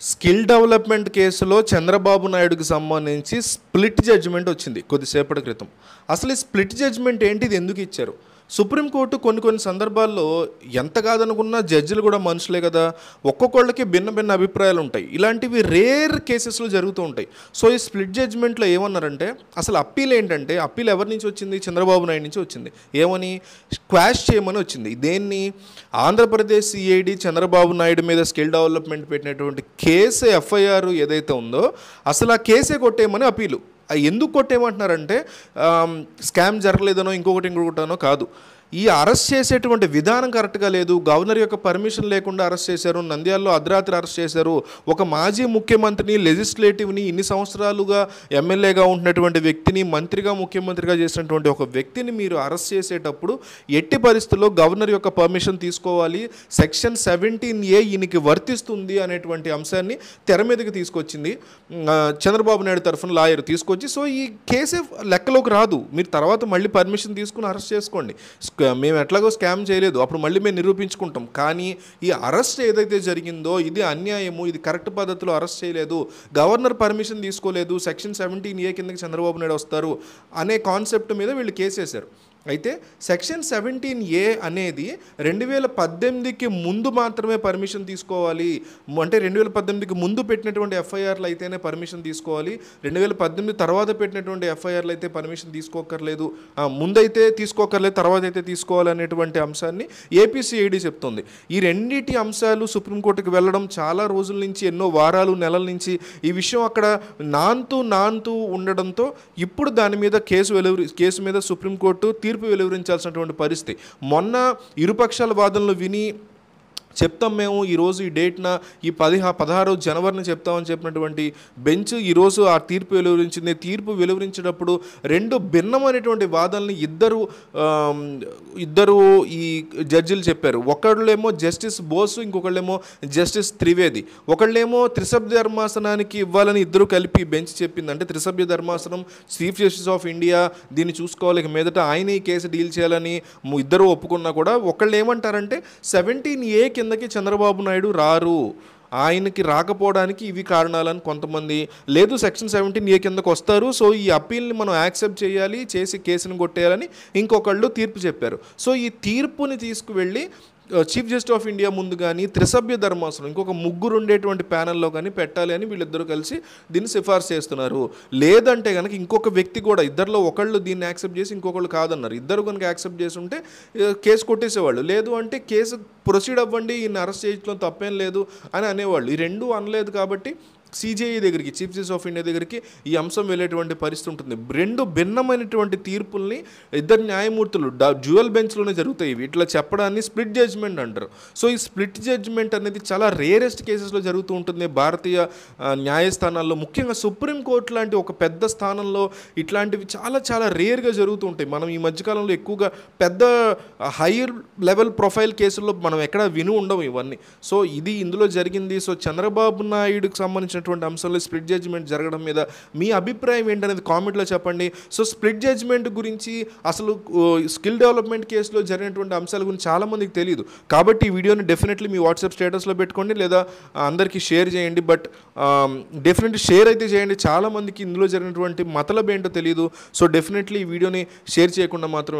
Skill development కేసులో చంద్రబాబు నాయుడుకి సంబంధించి స్ప్లిట్ జడ్జిమెంట్ వచ్చింది కొద్దిసేపటి క్రితం. అసలు ఈ స్ప్లిట్ జడ్జిమెంట్ ఏంటి, ఇది ఎందుకు ఇచ్చారు? సుప్రీంకోర్టు కొన్ని సందర్భాల్లో ఎంత కాదనుకున్నా జడ్జిలు కూడా మనుషులే కదా, ఒక్కొక్కళ్ళకి భిన్న భిన్న అభిప్రాయాలు ఉంటాయి. ఇలాంటివి రేర్ కేసెస్లో జరుగుతూ ఉంటాయి. సో ఈ స్ప్లిట్ జడ్జిమెంట్లో ఏమన్నారంటే, అసలు అప్పీల్ ఏంటంటే, అప్పీల్ ఎవరి నుంచి వచ్చింది? చంద్రబాబు నాయుడు నుంచి వచ్చింది. ఏమని? క్వాష్ చేయమని వచ్చింది. దేన్ని? ఆంధ్రప్రదేశ్ సిఐడి చంద్రబాబు నాయుడు మీద స్కిల్ డెవలప్మెంట్ పెట్టినటువంటి కేసు ఎఫ్ఐఆర్ ఏదైతే ఉందో అసలు ఆ కేసే కొట్టేయమని అప్పీలు. ఎందుకు కొట్టేయమంటున్నారంటే స్కామ్ జరగలేదనో ఇంకొకటనో కాదు. ఈ అరెస్ట్ చేసేటువంటి విధానం కరెక్ట్గా లేదు. గవర్నర్ యొక్క పర్మిషన్ లేకుండా అరెస్ట్ చేశారు. నంద్యాలలో అర్ధరాత్రి అరెస్ట్ చేశారు. ఒక మాజీ ముఖ్యమంత్రిని, లెజిస్లేటివ్ని, ఇన్ని సంవత్సరాలుగా ఎమ్మెల్యేగా ఉంటున్నటువంటి వ్యక్తిని మంత్రిగా, ముఖ్యమంత్రిగా చేసినటువంటి ఒక వ్యక్తిని మీరు అరెస్ట్ చేసేటప్పుడు ఎట్టి పరిస్థితుల్లో గవర్నర్ యొక్క పర్మిషన్ తీసుకోవాలి. సెక్షన్ 17A ఈయనకి వర్తిస్తుంది అనేటువంటి అంశాన్ని తెర మీదకి తీసుకొచ్చింది చంద్రబాబు నాయుడు తరఫున లాయర్ తీసుకొచ్చి. సో ఈ కేసే లెక్కలోకి రాదు. మీరు తర్వాత మళ్ళీ పర్మిషన్ తీసుకుని అరెస్ట్ చేసుకోండి. మేము ఎట్లాగో స్కామ్ చేయలేదు, అప్పుడు మళ్ళీ మేము నిరూపించుకుంటాం. కానీ ఈ అరెస్ట్ ఏదైతే జరిగిందో ఇది అన్యాయము, ఇది కరెక్ట్ పద్ధతిలో అరెస్ట్ చేయలేదు, గవర్నర్ పర్మిషన్ తీసుకోలేదు, సెక్షన్ 17A కిందకి చంద్రబాబు నాయుడు వస్తారు అనే కాన్సెప్ట్ మీద వీళ్ళు కేసేశారు. అయితే సెక్షన్ 17A అనేది 2018కి ముందు మాత్రమే పర్మిషన్ తీసుకోవాలి. అంటే 2018కి ముందు పెట్టినటువంటి ఎఫ్ఐఆర్లు అయితేనే పర్మిషన్ తీసుకోవాలి. 2018 తర్వాత పెట్టినటువంటి ఎఫ్ఐఆర్లు అయితే పర్మిషన్ తీసుకోకర్లేదు. ముందైతే తీసుకోకర్లేదు, తర్వాత అయితే తీసుకోవాలనేటువంటి అంశాన్ని ఏపీసీఐడి చెప్తుంది. ఈ రెండింటి అంశాలు సుప్రీంకోర్టుకి వెళ్ళడం చాలా రోజుల నుంచి, ఎన్నో వారాలు, నెలల నుంచి ఈ విషయం అక్కడ నాంతూ ఉండడంతో ఇప్పుడు దాని మీద కేసు మీద సుప్రీంకోర్టు తీర్పు వెలువరించాల్సినటువంటి పరిస్థితి. మొన్న ఇరుపక్షాల వాదనలు విని చెప్తాం మేము ఈరోజు ఈ డేట్న ఈ 16 జనవరిని చెప్తామని చెప్పినటువంటి బెంచ్ ఈరోజు ఆ తీర్పు వెలువరించింది. తీర్పు వెలువరించేటప్పుడు రెండు భిన్నమైనటువంటి వాదనల్ని ఇద్దరు ఈ జడ్జిలు చెప్పారు. ఒకళ్ళేమో జస్టిస్ బోసు, ఇంకొకళ్ళేమో జస్టిస్ త్రివేది. ఒకళ్ళేమో త్రిసభ్య ధర్మాసనానికి ఇవ్వాలని ఇద్దరు కలిపి బెంచ్ చెప్పింది. అంటే త్రిసభ్య ధర్మాసనం, చీఫ్ జస్టిస్ ఆఫ్ ఇండియా దీన్ని చూసుకోవాలి, ఇక మీదట ఆయన ఈ కేసు డీల్ చేయాలని ఇద్దరు ఒప్పుకున్నా కూడా ఒకళ్ళు ఏమంటారంటే 17A కిందకి చంద్రబాబు నాయుడు రారు, ఆయనకి రాకపోవడానికి ఇవి కారణాలని కొంతమంది, లేదు సెక్షన్ 17A కిందకు వస్తారు, సో ఈ అప్పీల్ని మనం యాక్సెప్ట్ చేయాలి, చేసి కేసును కొట్టేయాలని ఇంకొకళ్ళు తీర్పు చెప్పారు. సో ఈ తీర్పుని తీసుకువెళ్ళి చీఫ్ జస్టిస్ ఆఫ్ ఇండియా ముందు కానీ త్రిసభ్య ధర్మాసనం ఇంకొక ముగ్గురు ఉండేటువంటి ప్యానెల్లో కానీ పెట్టాలి అని వీళ్ళిద్దరూ కలిసి దీన్ని సిఫార్సు చేస్తున్నారు. లేదంటే కనుక ఇంకొక వ్యక్తి కూడా, ఇద్దరిలో ఒకళ్ళు దీన్ని యాక్సెప్ట్ చేసి ఇంకొకళ్ళు కాదన్నారు. ఇద్దరు కనుక యాక్సెప్ట్ చేసి ఉంటే కేసు కొట్టేసేవాళ్ళు. లేదు అంటే కేసు ప్రొసీడ్ అవ్వండి, ఈయన అరెస్ట్ చేయడంలో తప్పేం లేదు అని అనేవాళ్ళు. ఈ రెండు అనలేదు కాబట్టి సిజేఐ దగ్గరికి, చీఫ్ జస్టిస్ ఆఫ్ ఇండియా దగ్గరికి ఈ అంశం వెళ్ళేటువంటి పరిస్థితి ఉంటుంది. రెండు భిన్నమైనటువంటి తీర్పుల్ని ఇద్దరు న్యాయమూర్తులు డ్యూయల్ బెంచ్లోనే జరుగుతాయి. ఇట్లా చెప్పడాన్ని స్ప్లిట్ జడ్జిమెంట్ అంటారు. సో ఈ స్ప్లిట్ జడ్జిమెంట్ అనేది చాలా రేరెస్ట్ కేసెస్లో జరుగుతూ ఉంటుంది భారతీయ న్యాయస్థానాల్లో. ముఖ్యంగా సుప్రీంకోర్టు లాంటి ఒక పెద్ద స్థానంలో ఇట్లాంటివి చాలా రేర్గా జరుగుతూ ఉంటాయి. మనం ఈ మధ్యకాలంలో ఎక్కువగా పెద్ద హైయర్ లెవెల్ ప్రొఫైల్ కేసుల్లో మనం ఎక్కడ విని ఉండవు ఇవన్నీ. సో ఇది ఇందులో జరిగింది. సో చంద్రబాబు నాయుడుకి సంబంధించిన అంశాల్లో స్ప్లిట్ జడ్జిమెంట్ జరగడం మీద మీ అభిప్రాయం ఏంటనేది కామెంట్లో చెప్పండి. సో స్ప్లిట్ జడ్జిమెంట్ గురించి, అసలు స్కిల్ డెవలప్మెంట్ కేసులో జరిగినటువంటి అంశాల గురించి చాలామందికి తెలియదు. కాబట్టి ఈ వీడియోని డెఫినెట్లీ మీ వాట్సాప్ స్టేటస్లో పెట్టుకోండి, లేదా అందరికీ షేర్ చేయండి. బట్ డెఫినెట్లీ షేర్ అయితే చేయండి. చాలామందికి ఇందులో జరిగినటువంటి మతలబ్ ఏంటో తెలియదు. సో డెఫినెట్లీ ఈ వీడియోని షేర్ చేయకుండా మాత్రం